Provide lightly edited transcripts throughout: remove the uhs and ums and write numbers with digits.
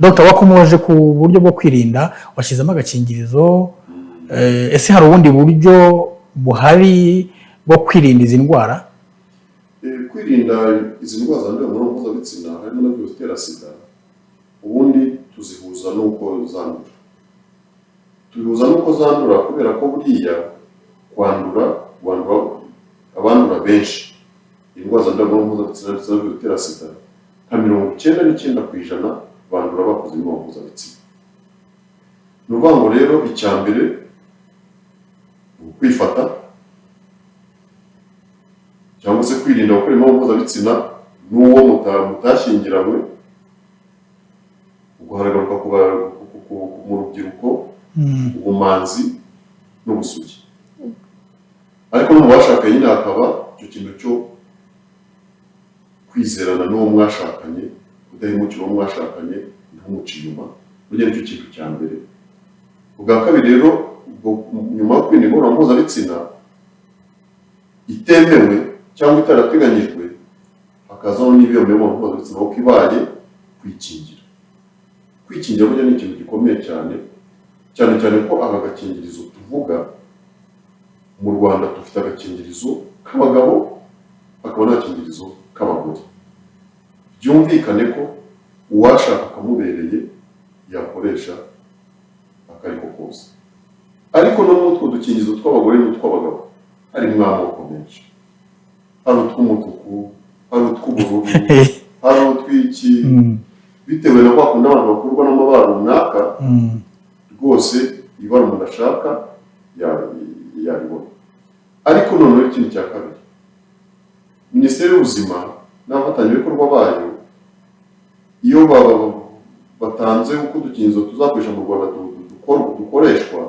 Dr. wakomoje ku buryo bwo kwirinda washyizemo agakingirizo ese hari ubundi buryo buhari bwo kwirinda izi ndwara? Kwirinda izi ndwara zandurira mu mibonano mpuzabitsina harimo na virusi itera sida ubundi tuzihuza n'uko zandura. Tuzihuza n'uko zandura kubera ko buriya kwandura abandura benshi indwara zandurira mu mibonano mpuzabitsina ndetse na virusi itera sida nka 99% bandura bakoze imibonano mpuzabitsina. Ni ukuvuga ngo rero icya mbere kwifata cyangwa se kwirinda gukora imibonano mpuzabitsina n'uwo mutashyingiranywe, guharagaruka mu rubyiruko, ubumanzi n'ubusugi. Ariko no mu bashakanye nyine hakaba icyo kintu cyo kwizerana n'uwo mwashakanye, kudahemukira uwo mwashakanye, ntumuce inyuma, burya nicyo kintu cya mbere. Ubwa kabiri rero nyuma yo kwirinda imibonano mpuzabitsina itemewe cyangwa itarateganyijwe, hakazaho n'ibiyo mibonano mpuzabitsina kuko ibaye kwikingira. Kwikingira burya ni ikintu gikomeye cyane cyane ko aka gakingirizo tuvuga mu Rwanda dufite agakingirizo k'abagabo hakaba n'agakingirizo k'abagore. Byumvikane ko uwashaka akamubereye yakoresha akariko kose. Ariko no mu utwo dukingirizo tw'abagore n'utw'abagabo harimo amoko menshi. Hari utw'umutuku, hari utw'ubururu, hari utw'iki, bitewe na kwa kundi abantu bakurwa n'amabara runaka, rwose ibara umuntu ashaka yaribona. Ariko noneho ikintu cya kabiri, Minisiteri y'Ubuzima n'abafatanyabikorwa bayo iyo batanze uko udukingirizo tuzakoresha mu Rwanda dukoreshwa,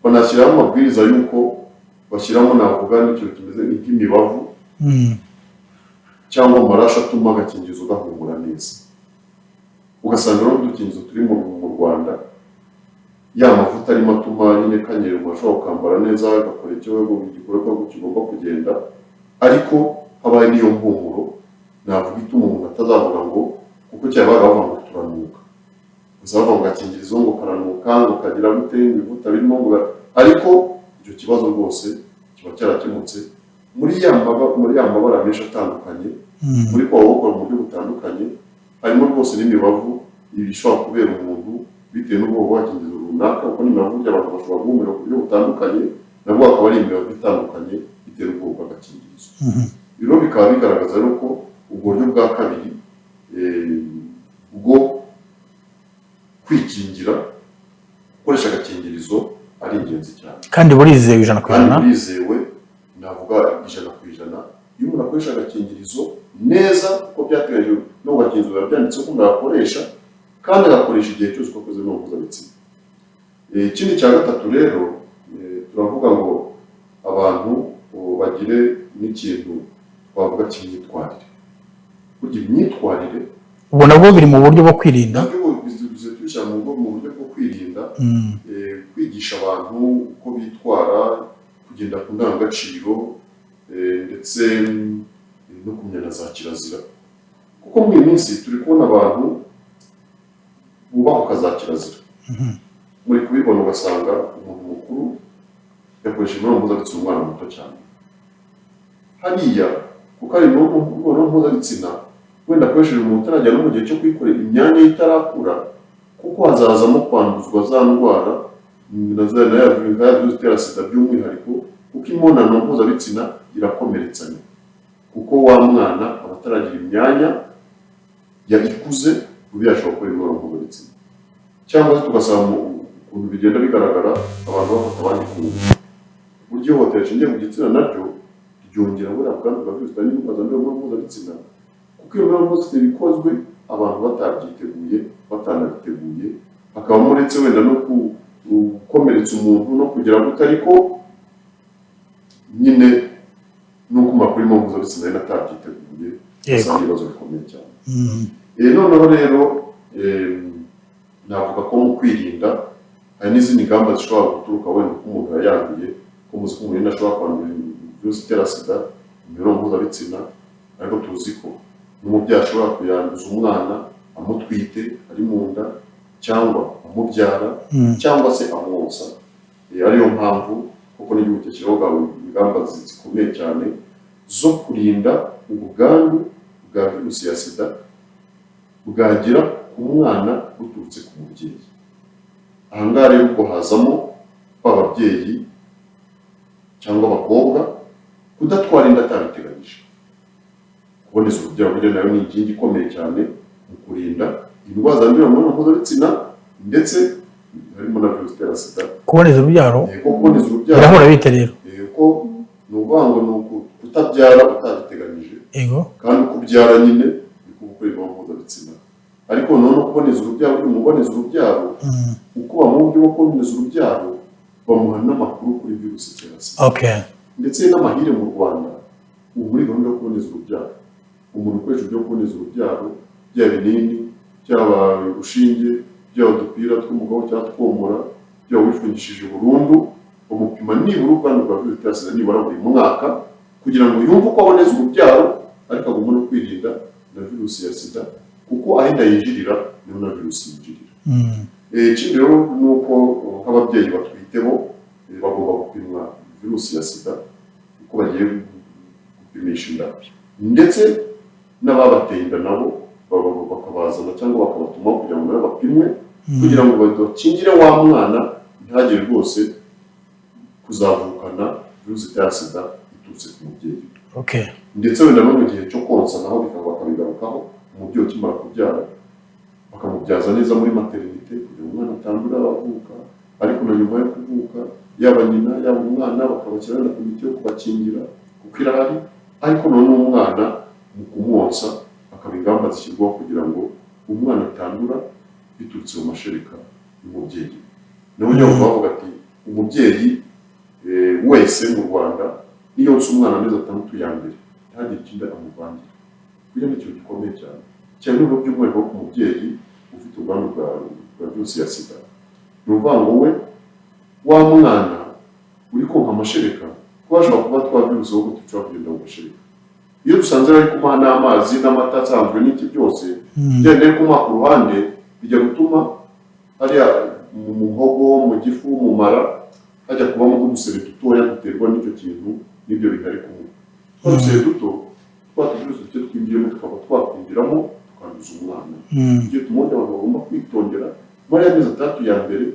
banashyiraho amabwiriza y'uko bashyiramo navuga n'ikintu kimeze nk'imibavu cyangwa amaraso atuma agakingirizo gahumura neza. Ugasanga rero udukingirizo turi mu Rwanda ya mavuta arimo atuma nyine kanyera umuntu ashobora gukambara neza agakora igikorwa kigomba kugenda, ariko habaye n'iyo mpumuro navuga ituma umuntu atazavuga ngo kuko cyabaga bavuga ngo turanuka, gusa bavuga ngo agakingirizo ngo karanuka ngo kagira gute ibivuta birimo ngo, ariko icyo kibazo rwose kiba cyarakemutse muri ya mabara menshi atandukanye, muri kwa gukora mu buryo butandukanye, harimo rwose n'imibavu ishobora kubera umuntu bitewe n'ubwoko bw'agakingirizo runaka, kuko n'imibavu by'abantu bashobora guhumeka ku buryo butandukanye, nabwo hakaba ari imibavu itandukanye bitewe n'ubwoko bw'agakingirizo. Rero bikaba bigaragaza rero ko ubwo buryo bwa kabiri bwo kwikingira gukoresha agakingirizo ari ingenzi cyane kandi burizewe 100%. kandi burizewe navuga 100%. Iyo umuntu akoresha agakingirizo neza uko byateganyijwe no gakingirizo byanditse ko umuntu akoresha kandi agakoresha igihe cyose uko akoze imibonano mpuzabitsina. Ikindi cya gatatu rero turavuga ngo abantu bagire n'ikintu twavuga cy'imyitwarire. Burya imyitwarire ubu nabwo biri mu buryo bwo kwirinda, tubishyira mu buryo bwo kwirinda, kwigisha abantu uko bitwara, kugenda ku ndangagaciro ndetse no kumenya na za kirazira, kuko muri iyi minsi turi kubona abantu bubahuka za kirazira. Muri kubibona ugasanga umuntu mukuru yakoresha imibonano mpuzabitsina umwana muto cyane hariya, kuko ari imibonano mpuzabitsina wenda akoresheje umuntu utaragera no mu gihe cyo kwikorera imyanya ye itarakura, kuko hazazamo kwanduzwa za ndwara na virusi itera sida by'umwihariko, kuko imibonano mpuzabitsina irakomeretsanya, kuko wa mwana aba ataragira imyanya ikuze ubu yashobora gukora imibonano mpuzabitsina. Cyangwa se tugasanga ukuntu bigenda bigaragara abantu bafata abandi ku ngufu. Burya ihohotera rishingiye ku gitsina naryo ryongera buriya bwandu bwa virusi itera indwara zandurira mu mibonano mpuzabitsina, kuko iyo mibonano mpuzabitsina ikozwe abantu batabyiteguye batanabiteguye, hakabamo uretse wenda no gukomeretsa umuntu no kugira ngo ariko nyine nuko makuru imibonano mpuzabitsina yari atabyiteguye, usanga ibibazo bikomeye cyane. Noneho rero navuga ko mu kwirinda hari n'izindi ngamba zishobora guturuka wenda ko umuntu yayanduye, ko muzi ko umuntu ashobora kwandura virusi itera sida mu mibonano mpuzabitsina, ariko tuzi ko n'umubyeyi ashobora kuyanduza umwana amutwite ari mu nda cyangwa amubyara cyangwa se amwonsa. Ariyo mpamvu kuko n'igihugu cyashyiraho ingamba zikomeye cyane zo kurinda ubwandu bwa virusi ya sida bwagira ku mwana buturutse ku mubyeyi. Aha ngaha rero ubwo hazamo ababyeyi cyangwa abakobwa kudatwara inda atabiteganyije. Kuboneza urubyaro burya nayo ni inkingi ikomeye cyane mu kurinda indwara zandurira mu mibonano mpuzabitsina ndetse harimo na virusi itera sida. Kuboneza urubyaro birahura bite rero? Ko ni ukuvuga ngo ni kutabyara utabiteganyije kandi kubyara nyine ni gukora imibonano mpuzabitsina. Ariko noneho kuboneza urubyaro, uri mu kuboneza urubyaro uko bamuha uburyo bwo kuboneza urubyaro bamuha n'amakuru kuri virusi itera sida. Ndetse n'amahire mu Rwanda ubu muri gahunda yo kuboneza urubyaro umuntu ukoresha uburyo bwo kuboneza urubyaro byaba ibinini byaba urushinge byaba udupira tw'umugabo cyangwa twomora byaba wifungishije burundu bamupima nibura ubwandu bwa virusi itera sida nibura buri mwaka kugira ngo yumve uko aboneza urubyaro ariko agomba no kwirinda na virusi ya sida kuko aho inda yinjirira niho na virusi yinjirira. Ikindi rero ni uko nk'ababyeyi batwite bo bagomba gupimwa virusi ya sida uko bagiye gupimisha inda ndetse n'ababateye inda nabo bakabazana cyangwa bakabatuma kugira ngo nabo bapimwe kugira ngo bakingire wa mwana ntihagire rwose kuzavukana virusi itera sida iturutse ku mubyeyi. Ndetse wenda no mu gihe cyo konsa naho bakabigarukaho umubyeyi ukimara kubyara bakamubyaza neza muri maternité kugira ngo umwana atandura avuka, ariko na nyuma yo kuvuka yaba nyina yaba umwana bakabashyira na komite yo kubakingira kuko irahari, ariko none umwana mu kumwonsa akaba ingamba zishyirwaho kugira ngo umwana atandura biturutse mu mashereka y'umubyeyi. Naho niyo bavuga ati umubyeyi wese mu Rwanda niyo yonsa umwana amezi 6 ya mbere ntagire ikindi amuvangira. Kugira ngo ikintu gikomeye cyane cyane no by'umwihariko ku mubyeyi ufite ubwandu bwa virusi ya sida ni ukuvuga ngo we wa mwana uri konka amashereka kuko ashobora kuba twa virusi ahubwo dushobora kugenda mu mashereka. Iyo dusanze bari kumuha n'amazi n'amata asanzwe n'iki byose byendeye kumuha ku ruhande bijya gutuma hariya mu muhogo mu gifu mu mara hajya kubamo nk'udusebe dutoya duterwa n'icyo kintu n'ibyo bihari kumwe. Twa dusebe duto twa virusi duke twinjiyemo tukaba twakwinjiramo tukanduza umwana. Igihe tumundi abantu bagomba kwitondera muri ya mezi 3 ya mbere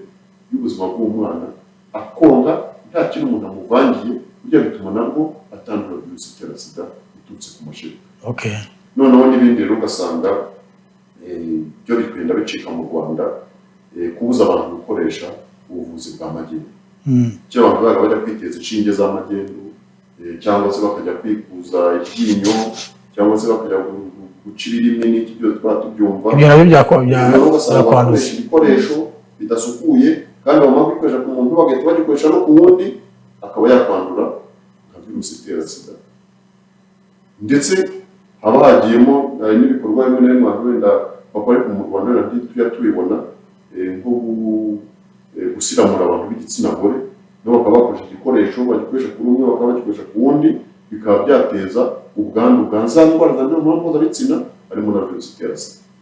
y'ubuzima bw'umwana akonga nta kintu umuntu amuvangiye bijya bituma nabwo atandura virusi itera sida iturutse ku mashereka. Noneho n'ibindi rero ugasanga byo bikwenda bicika mu Rwanda kubuza abantu gukoresha ubuvuzi bwa magendu. Cyo abantu bajya kwiteza inshinge za magendu cyangwa se bakajya kwikuza iryinyo cyangwa se bakajya gucira irimi n'iki byose twatubyumva. Ibyo nabyo byakwanduza ibikoresho bidasukuye kandi bamara kwikoresha ku muntu bagahita bagikoresha no ku wundi akaba yakwandura nka virusi itera sida. Ndetse haba hagiyemo n'ibikorwa bimwe na bimwe wenda bakora mu Rwanda tujya tubibona nko gusiramura abantu b'igitsina gore nabo bakaba bakoresha igikoresho bagikoresha kuri umwe bakaba bagikoresha ku wundi bikaba byateza ubwandu bwa za ndwara zandurira mu mibonano mpuzabitsina harimo na virusi itera sida.